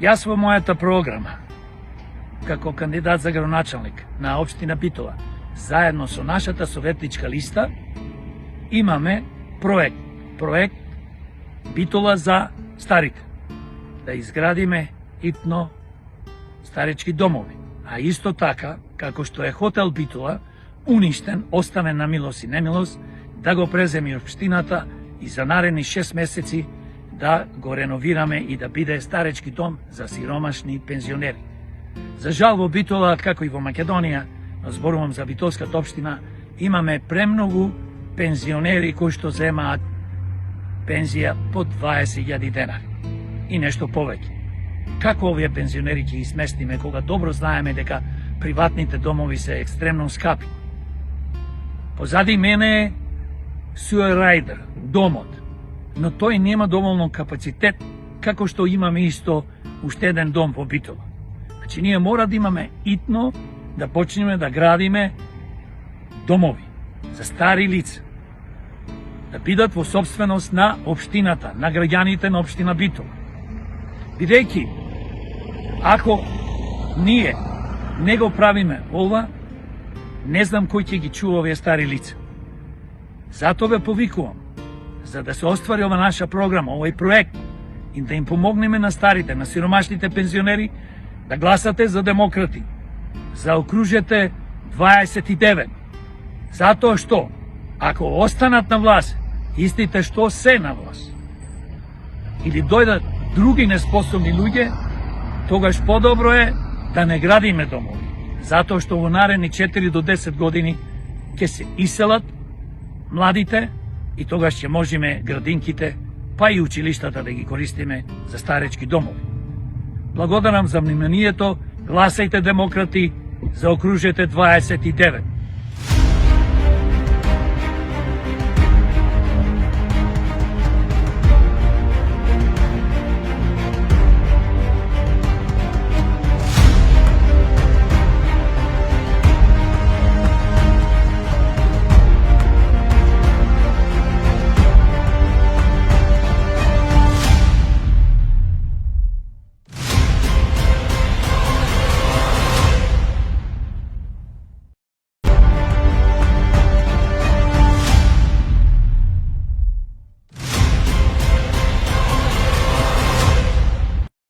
Јас во мојата програма, како кандидат за градоначалник на општина Битола, заедно со нашата советничка листа, имаме проект Битола за старите. Да изградиме итно старечки домови. А исто така, како што е хотел Битола, уништен, оставен на милост и немилост, да го преземи општината и за наредни 6 месеци да го реновираме и да биде старечки дом за сиромашни пензионери. За жал во Битола, како и во Македонија, зборувам за Битолската општина, имаме премногу пензионери кои што земаат пензија по 20.000 денари и нешто повеќе. Како овие пензионери ќе ги сместиме кога добро знаеме дека приватните домови се екстремно скапи? Позади мене е Суерайдер, домот, но тој нема доволно капацитет како што имаме исто уште еден дом во Битола. Значи ние мора да имаме итно да почнеме да градиме домови за стари лица, да бидат во собственост на општината, на граѓаните на општина Битола. Бидејќи, ако ние не го правиме ова, не знам кој ќе ги чува овие стари лица. Затоа ве повикувам, за да се оствари ова наша програма, овој проект, и да им помогнеме на старите, на сиромашните пензионери, да гласате за демократи. Заокружете 29. Затоа што, ако останат на власт, истите што се на власт, или дојдат други неспособни луѓе, тогаш подобро е да не градиме домови. Затоа што во наредни 4 до 10 години ќе се иселат младите и тогаш ќе можеме градинките, па и училиштата да ги користиме за старечки домови. Благодарам за вниманието, гласајте демократи, заокружете 29.